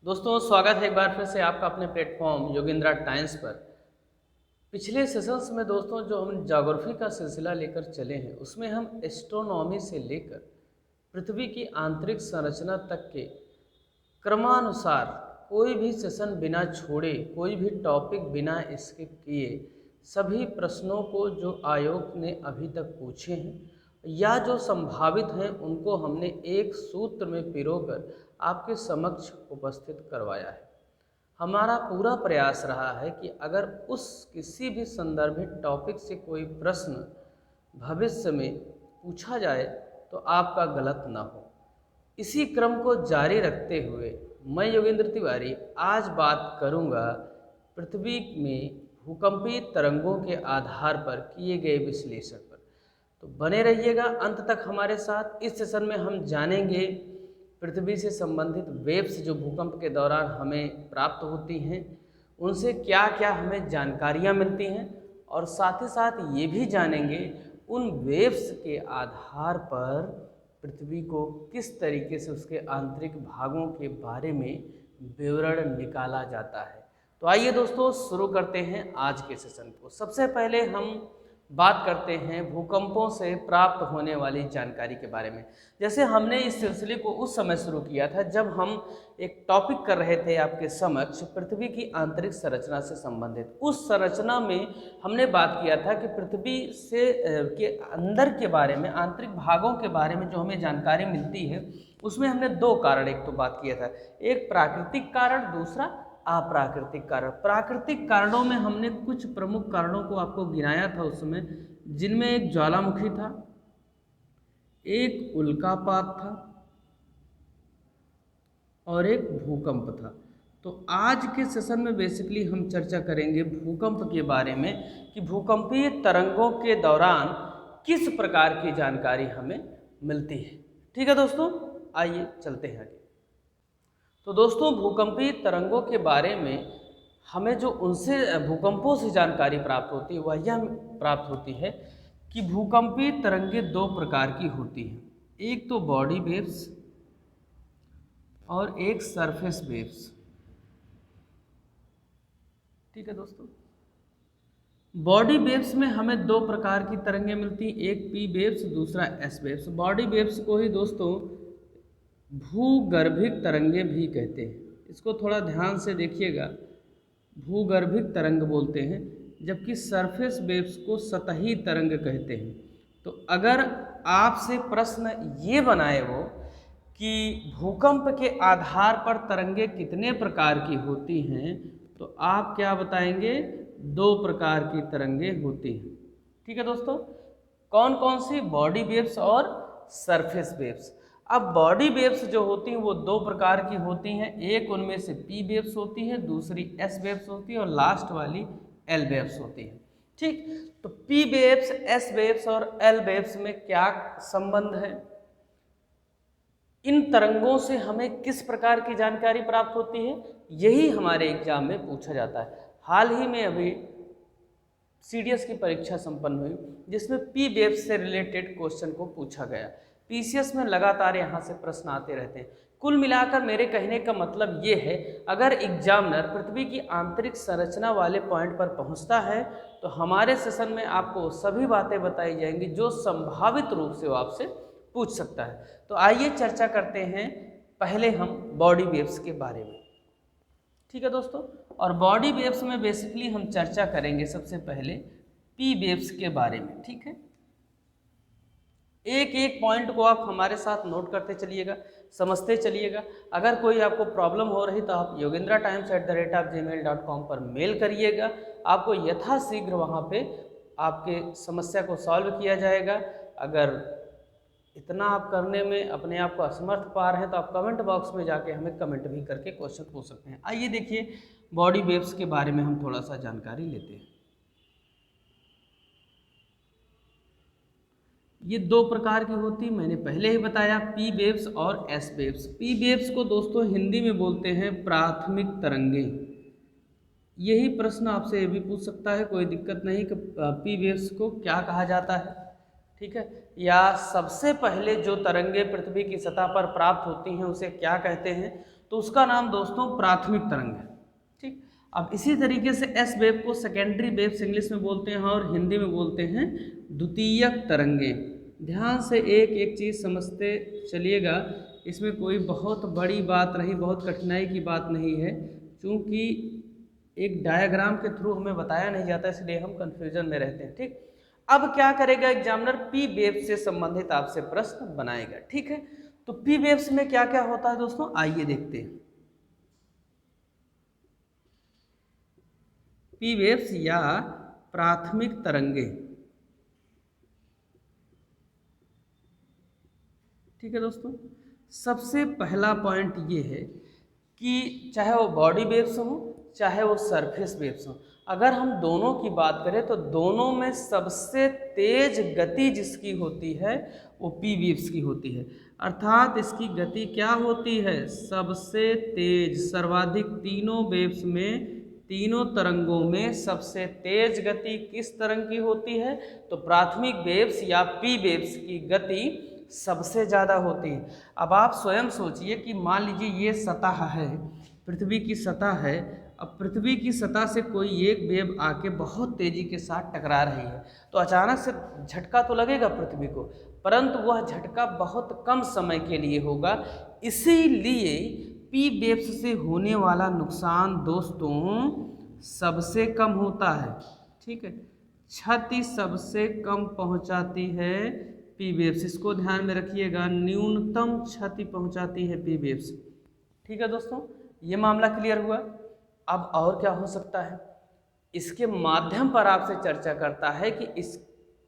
दोस्तों स्वागत है एक बार फिर से आपका अपने प्लेटफॉर्म योगेंद्रा टाइम्स पर। पिछले सेशंस में दोस्तों जो हम ज्योग्राफी का सिलसिला लेकर चले हैं उसमें हम एस्ट्रोनॉमी से लेकर पृथ्वी की आंतरिक संरचना तक के क्रमानुसार कोई भी सेशन बिना छोड़े, कोई भी टॉपिक बिना स्किप किए सभी प्रश्नों को जो आयोग ने अभी तक पूछे हैं या जो संभावित हैं उनको हमने एक सूत्र में पिरोकर आपके समक्ष उपस्थित करवाया है। हमारा पूरा प्रयास रहा है कि अगर उस किसी भी संदर्भित टॉपिक से कोई प्रश्न भविष्य में पूछा जाए तो आपका गलत ना हो। इसी क्रम को जारी रखते हुए मैं योगेंद्र तिवारी आज बात करूंगा पृथ्वी में भूकंपीय तरंगों के आधार पर किए गए विश्लेषण पर। तो बने रहिएगा अंत तक हमारे साथ। इस सेशन में हम जानेंगे पृथ्वी से संबंधित वेव्स जो भूकंप के दौरान हमें प्राप्त होती हैं, उनसे क्या क्या हमें जानकारियाँ मिलती हैं, और साथ ही साथ ये भी जानेंगे उन वेव्स के आधार पर पृथ्वी को किस तरीके से उसके आंतरिक भागों के बारे में विवरण निकाला जाता है। तो आइए दोस्तों शुरू करते हैं आज के सेशन को। सबसे पहले हम बात करते हैं भूकंपों से प्राप्त होने वाली जानकारी के बारे में। जैसे हमने इस सिलसिले को उस समय शुरू किया था जब हम एक टॉपिक कर रहे थे आपके समक्ष पृथ्वी की आंतरिक संरचना से संबंधित। उस संरचना में हमने बात किया था कि पृथ्वी से के अंदर के बारे में, आंतरिक भागों के बारे में जो हमें जानकारी मिलती है उसमें हमने दो कारण एक तो बात किया था, एक प्राकृतिक कारण, दूसरा अप्राकृतिक कारण। प्राकृतिक कारणों में हमने कुछ प्रमुख कारणों को आपको गिनाया था उस समय, जिनमें एक ज्वालामुखी था, एक उल्कापात था और एक भूकंप था। तो आज के सेशन में बेसिकली हम चर्चा करेंगे भूकंप के बारे में कि भूकंपीय तरंगों के दौरान किस प्रकार की जानकारी हमें मिलती है। ठीक है दोस्तों, आइए चलते हैं आगे। तो दोस्तों भूकंपीय तरंगों के बारे में हमें जो उनसे भूकंपों से जानकारी प्राप्त होती है वह यह प्राप्त होती है कि भूकंपीय तरंगें दो प्रकार की होती हैं, एक तो बॉडी वेव्स और एक सरफेस वेव्स। ठीक है दोस्तों, बॉडी वेव्स में हमें दो प्रकार की तरंगें मिलती हैं, एक पी वेव्स, दूसरा एस वेव्स। बॉडी वेव्स को ही दोस्तों भूगर्भिक तरंगे भी कहते हैं। इसको थोड़ा ध्यान से देखिएगा, भूगर्भिक तरंग बोलते हैं, जबकि सरफेस वेव्स को सतही तरंग कहते हैं। तो अगर आपसे प्रश्न ये बनाए वो कि भूकंप के आधार पर तरंगे कितने प्रकार की होती हैं, तो आप क्या बताएंगे? दो प्रकार की तरंगे होती हैं। ठीक है दोस्तों, कौन कौन सी? बॉडी वेव्स और सरफेस वेव्स। अब बॉडी वेव्स जो होती हैं वो दो प्रकार की होती हैं, एक उनमें से पी वेव्स होती है, दूसरी एस वेव्स होती है और लास्ट वाली एल वेव्स होती है। ठीक, तो पी वेव्स, एस वेव्स और एल वेव्स में क्या संबंध है? इन तरंगों से हमें किस प्रकार की जानकारी प्राप्त होती है, यही हमारे एग्जाम में पूछा जाता है। हाल ही में अभी सीडीएस की परीक्षा संपन्न हुई जिसमें पी वेव्स से रिलेटेड क्वेश्चन को पूछा गया। पीसीएस में लगातार यहाँ से प्रश्न आते रहते हैं। कुल मिलाकर मेरे कहने का मतलब ये है, अगर एग्जामिनर पृथ्वी की आंतरिक संरचना वाले पॉइंट पर पहुँचता है तो हमारे सेशन में आपको सभी बातें बताई जाएंगी जो संभावित रूप से वो आपसे पूछ सकता है। तो आइए चर्चा करते हैं पहले हम बॉडी वेव्स के बारे में। ठीक है दोस्तों, और बॉडी वेव्स में बेसिकली हम चर्चा करेंगे सबसे पहले पी वेव्स के बारे में। ठीक है, एक एक पॉइंट को आप हमारे साथ नोट करते चलिएगा, समझते चलिएगा। अगर कोई आपको प्रॉब्लम हो रही तो आप yogendratimes@gmail.com पर मेल करिएगा, आपको यथाशीघ्र वहाँ पे आपके समस्या को सॉल्व किया जाएगा। अगर इतना आप करने में अपने आप को असमर्थ पा रहे हैं तो आप कमेंट बॉक्स में जाके हमें कमेंट भी करके क्वेश्चन पूछ सकते हैं। आइए देखिए बॉडी वेव्स के बारे में हम थोड़ा सा जानकारी लेते हैं। ये दो प्रकार की होती है, मैंने पहले ही बताया, पी वेव्स और एस वेव्स। पी वेव्स को दोस्तों हिंदी में बोलते हैं प्राथमिक तरंगे। यही प्रश्न आपसे ये भी पूछ सकता है, कोई दिक्कत नहीं, कि पी वेव्स को क्या कहा जाता है। ठीक है, या सबसे पहले जो तरंगे पृथ्वी की सतह पर प्राप्त होती हैं उसे क्या कहते हैं? तो उसका नाम दोस्तों प्राथमिक तरंग है। ठीक, अब इसी तरीके से एस वेव को सेकेंडरी वेव्स इंग्लिश में बोलते हैं और हिंदी में बोलते हैं द्वितीयक तरंगे। ध्यान से एक एक चीज़ समझते चलिएगा, इसमें कोई बहुत बड़ी बात नहीं, बहुत कठिनाई की बात नहीं है, क्योंकि एक डायग्राम के थ्रू हमें बताया नहीं जाता, इसलिए हम कन्फ्यूजन में रहते हैं। ठीक, अब क्या करेगा एग्जामिनर, पी वेव से संबंधित आपसे प्रश्न बनाएगा। ठीक है, तो पी वेव्स में क्या क्या होता है दोस्तों, आइए देखते हैं। पी वेव्स या प्राथमिक तरंगे। ठीक है दोस्तों, सबसे पहला पॉइंट ये है कि चाहे वो बॉडी वेव्स हो चाहे वो सरफेस वेव्स हो, अगर हम दोनों की बात करें तो दोनों में सबसे तेज गति जिसकी होती है वो पी वेव्स की होती है। अर्थात इसकी गति क्या होती है, सबसे तेज, सर्वाधिक। तीनों वेव्स में, तीनों तरंगों में सबसे तेज गति किस तरंग की होती है, तो प्राथमिक वेव्स या पी वेव्स की गति सबसे ज़्यादा होती है। अब आप स्वयं सोचिए कि मान लीजिए ये सतह है, पृथ्वी की सतह है। अब पृथ्वी की सतह से कोई एक वेव आके बहुत तेजी के साथ टकरा रही है, तो अचानक से झटका तो लगेगा पृथ्वी को, परंतु वह झटका बहुत कम समय के लिए होगा। इसीलिए पी वेव्स से होने वाला नुकसान दोस्तों सबसे कम होता है। ठीक है, क्षति सबसे कम पहुंचाती है पी वेव्स, इसको ध्यान में रखिएगा, न्यूनतम क्षति पहुंचाती है पी वेव्स। ठीक है दोस्तों, ये मामला क्लियर हुआ। अब और क्या हो सकता है, इसके माध्यम पर आपसे चर्चा करता है कि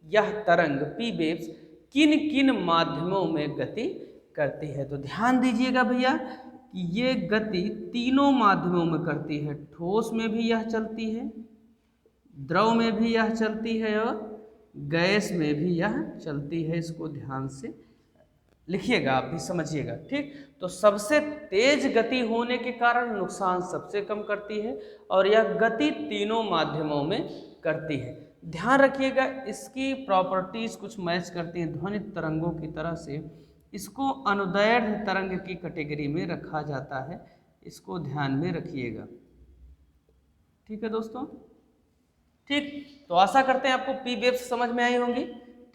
यह तरंग पी वेव्स किन किन माध्यमों में गति करती है। तो ध्यान दीजिएगा भैया कि ये गति तीनों माध्यमों में करती है। ठोस में भी यह चलती है, द्रव में भी यह चलती है और गैस में भी यह चलती है। इसको ध्यान से लिखिएगा, आप भी समझिएगा। ठीक, तो सबसे तेज गति होने के कारण नुकसान सबसे कम करती है और यह गति तीनों माध्यमों में करती है। ध्यान रखिएगा, इसकी प्रॉपर्टीज कुछ मैच करती हैं ध्वनित तरंगों की तरह से। इसको अनुदैर्ध्य तरंग की कैटेगरी में रखा जाता है, इसको ध्यान में रखिएगा। ठीक है दोस्तों, ठीक, तो आशा करते हैं आपको पी वेव्स समझ में आई होंगी।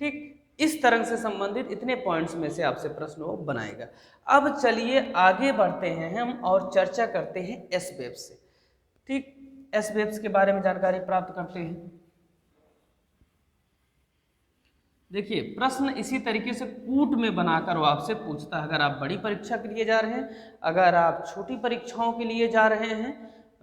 ठीक, इस तरंग से संबंधित इतने पॉइंट्स में से आपसे प्रश्न वो बनाएगा। अब चलिए आगे बढ़ते हैं हम और चर्चा करते हैं एस वेव्स से। ठीक, एस वेव्स के बारे में जानकारी प्राप्त करते हैं। देखिए, प्रश्न इसी तरीके से कूट में बनाकर वो आपसे पूछता है। अगर आप बड़ी परीक्षा के लिए जा रहे हैं, अगर आप छोटी परीक्षाओं के लिए जा रहे हैं,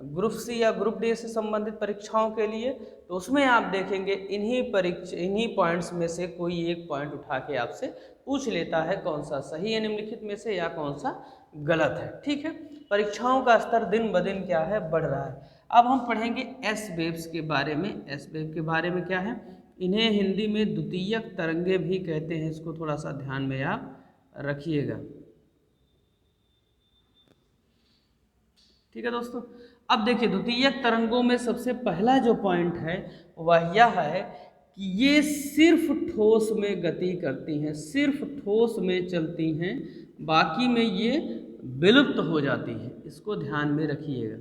ग्रुप सी या ग्रुप डी से संबंधित परीक्षाओं के लिए, तो उसमें आप देखेंगे इन्हीं पॉइंट्स में से कोई एक पॉइंट उठा के आपसे पूछ लेता है कौन सा सही है निम्नलिखित में से या कौन सा गलत है। ठीक है, परीक्षाओं का स्तर दिन ब दिन क्या है, बढ़ रहा है। अब हम पढ़ेंगे एस वेव्स के बारे में। एस वेव के बारे में क्या है, इन्हें हिंदी में द्वितीयक तरंगे भी कहते हैं, इसको थोड़ा सा ध्यान में आप रखिएगा। ठीक है दोस्तों, अब देखिए द्वितीयक तरंगों में सबसे पहला जो पॉइंट है वह यह है कि ये सिर्फ ठोस में गति करती हैं, सिर्फ ठोस में चलती हैं, बाकी में ये विलुप्त हो जाती हैं। इसको ध्यान में रखिएगा।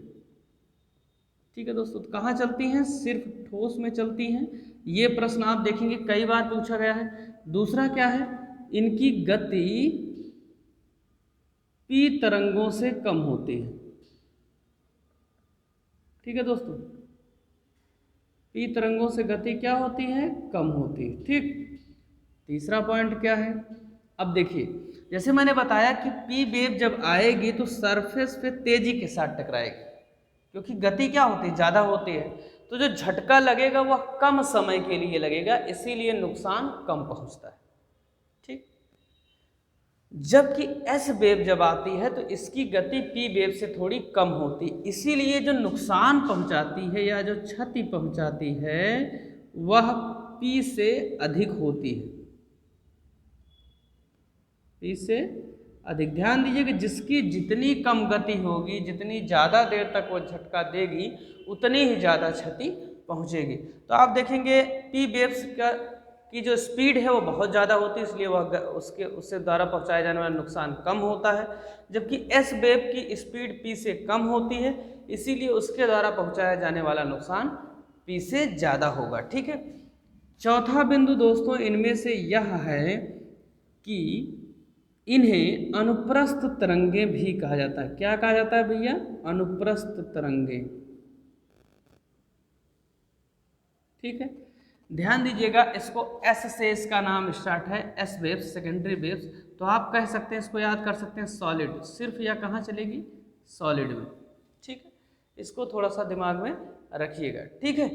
ठीक है दोस्तों, तो कहाँ चलती हैं, सिर्फ ठोस में चलती हैं। ये प्रश्न आप देखेंगे कई बार पूछा गया है। दूसरा क्या है, इनकी गति पी तरंगों से कम होती है। ठीक है दोस्तों, पी तरंगों से गति क्या होती है, कम होती है। ठीक, तीसरा पॉइंट क्या है, अब देखिए जैसे मैंने बताया कि पी वेव जब आएगी तो सरफेस पे तेजी के साथ टकराएगी, क्योंकि गति क्या होती है, ज़्यादा होती है, तो जो झटका लगेगा वह कम समय के लिए लगेगा, इसीलिए नुकसान कम पहुंचता है। ठीक, जबकि एस वेव जब आती है तो इसकी गति पी वेव से थोड़ी कम होती, इसीलिए जो नुकसान पहुंचाती है या जो क्षति पहुंचाती है वह पी से अधिक होती है, पी से अधिक। ध्यान दीजिए कि जिसकी जितनी कम गति होगी, जितनी ज़्यादा देर तक वो झटका देगी, उतनी ही ज़्यादा क्षति पहुंचेगी। तो आप देखेंगे पी वेव्स की जो स्पीड है वो बहुत ज़्यादा होती है, इसलिए वह उससे द्वारा पहुंचाया जाने वाला नुकसान कम होता है, जबकि एस वेव की स्पीड पी से कम होती है, इसीलिए उसके द्वारा पहुंचाया जाने वाला नुकसान पी से ज़्यादा होगा। ठीक है। चौथा बिंदु दोस्तों इनमें से यह है कि इन्हें अनुप्रस्थ तरंगे भी कहा जाता है। क्या कहा जाता है भैया? अनुप्रस्थ तरंगे। ठीक है, ध्यान दीजिएगा, इसको एस से इसका नाम स्टार्ट है, एस वेव्स, सेकेंडरी वेव्स। तो आप कह सकते हैं, इसको याद कर सकते हैं सॉलिड, सिर्फ या कहाँ चलेगी? सॉलिड में। ठीक है, इसको थोड़ा सा दिमाग में रखिएगा। ठीक है,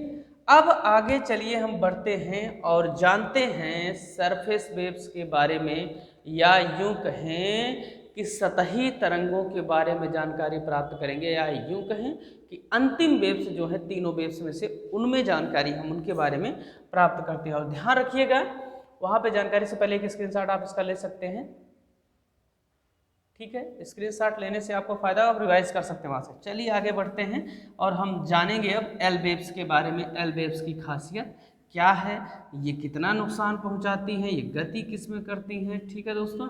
अब आगे चलिए हम बढ़ते हैं और जानते हैं सरफेस वेव्स के बारे में, या यूं कहें कि सतही तरंगों के बारे में जानकारी प्राप्त करेंगे, या यूं कहें कि अंतिम वेव्स जो है तीनों वेव्स में से उनमें जानकारी हम उनके बारे में प्राप्त करते हैं। और ध्यान रखिएगा, वहां पे जानकारी से पहले एक स्क्रीनशॉट आप इसका ले सकते हैं। ठीक है, स्क्रीनशॉट लेने से आपको फायदा, आप रिवाइज कर सकते हैं वहां से। चलिए आगे बढ़ते हैं और हम जानेंगे अब एल वेव्स के बारे में। एल वेव्स की खासियत क्या है, ये कितना नुकसान पहुंचाती हैं, ये गति किस में करती हैं। ठीक है दोस्तों,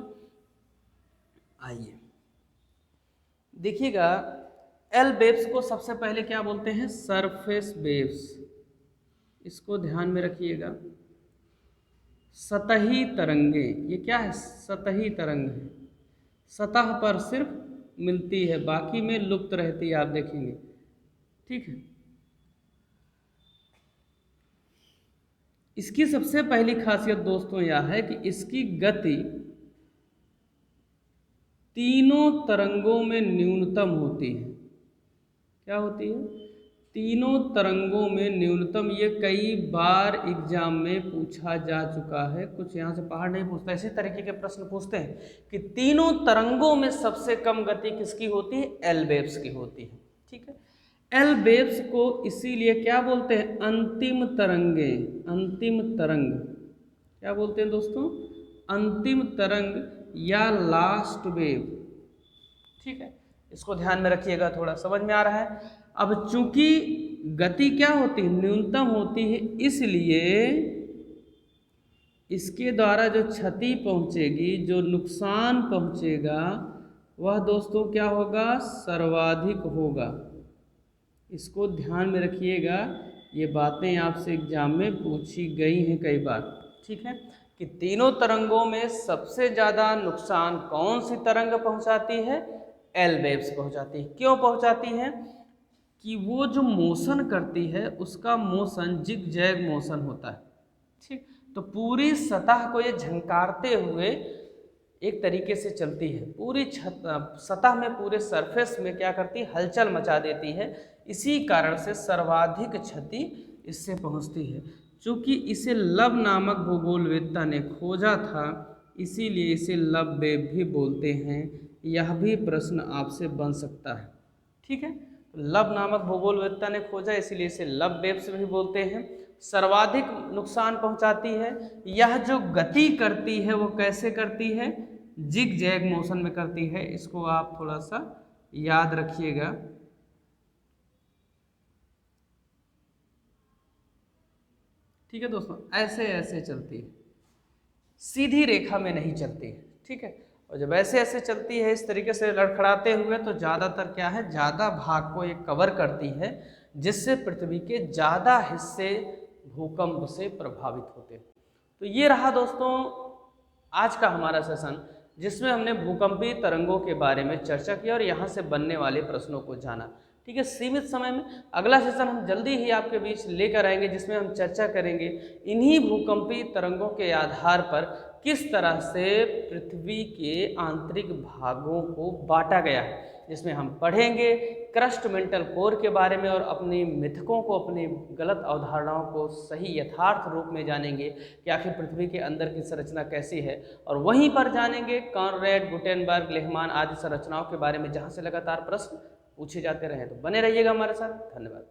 आइए देखिएगा, एल वेव्स को सबसे पहले क्या बोलते हैं? Surface waves. इसको ध्यान में रखिएगा, सतही तरंगे। ये क्या है? सतही तरंग है, सतह पर सिर्फ मिलती है, बाकी में लुप्त रहती है, आप देखेंगे। ठीक है, इसकी सबसे पहली खासियत दोस्तों यह है कि इसकी गति तीनों तरंगों में न्यूनतम होती है। क्या होती है? तीनों तरंगों में न्यूनतम। ये कई बार एग्जाम में पूछा जा चुका है, कुछ यहाँ से पहाड़ नहीं पूछता, इसी तरीके के प्रश्न पूछते हैं कि तीनों तरंगों में सबसे कम गति किसकी होती है? एल वेव्स की होती है। ठीक है, एल वेव्स को इसीलिए क्या बोलते हैं? अंतिम तरंगे। अंतिम तरंग क्या बोलते हैं दोस्तों? अंतिम तरंग या लास्ट वेव। ठीक है, इसको ध्यान में रखिएगा, थोड़ा समझ में आ रहा है। अब चूंकि गति क्या होती है? न्यूनतम होती है, इसलिए इसके द्वारा जो क्षति पहुंचेगी, जो नुकसान पहुंचेगा, वह दोस्तों क्या होगा? सर्वाधिक होगा। इसको ध्यान में रखिएगा, ये बातें आपसे एग्जाम में पूछी गई हैं कई बार। ठीक है, कि तीनों तरंगों में सबसे ज़्यादा नुकसान कौन सी तरंग पहुंचाती है? एल वेव्स पहुंचाती है। क्यों पहुंचाती है? कि वो जो मोशन करती है उसका मोशन जिग जैग मोशन होता है। ठीक, तो पूरी सतह को ये झंकारते हुए एक तरीके से चलती है, पूरी सतह में, पूरे सरफेस में क्या करती है? हलचल मचा देती है। इसी कारण से सर्वाधिक क्षति इससे पहुंचती है। चूंकि इसे लब नामक भूगोलवेत्ता ने खोजा था, इसीलिए इसे लब वेव भी बोलते हैं। यह भी प्रश्न आपसे बन सकता है। ठीक है, लब नामक भूगोलवेत्ता ने खोजा, इसीलिए इसे लब वेव्स भी बोलते हैं। सर्वाधिक नुकसान पहुंचाती है। यह जो गति करती है वो कैसे करती है? जिग जैग मोशन में करती है। इसको आप थोड़ा सा याद रखिएगा। ठीक है दोस्तों, ऐसे ऐसे चलती है, सीधी रेखा में नहीं चलती है। ठीक है, और जब ऐसे ऐसे चलती है इस तरीके से लड़खड़ाते हुए, तो ज़्यादातर क्या है? ज़्यादा भाग को ये कवर करती है, जिससे पृथ्वी के ज़्यादा हिस्से भूकंप से प्रभावित होते हैं। तो ये रहा दोस्तों आज का हमारा सेशन, जिसमें हमने भूकंपीय तरंगों के बारे में चर्चा की और यहाँ से बनने वाले प्रश्नों को जाना। ठीक है, सीमित समय में अगला सेशन हम जल्दी ही आपके बीच लेकर आएंगे, जिसमें हम चर्चा करेंगे इन्हीं भूकंपीय तरंगों के आधार पर किस तरह से पृथ्वी के आंतरिक भागों को बांटा गया है, जिसमें हम पढ़ेंगे क्रस्ट मेंटल कोर के बारे में और अपनी मिथकों को, अपनी गलत अवधारणाओं को सही यथार्थ रूप में जानेंगे कि आखिर पृथ्वी के अंदर की संरचना कैसी है। और वहीं पर जानेंगे कॉनरैड, गुटेनबर्ग, लेहमान आदि संरचनाओं के बारे में, जहाँ से लगातार प्रश्न पूछे जाते रहे। तो बने रहिएगा हमारे साथ। धन्यवाद।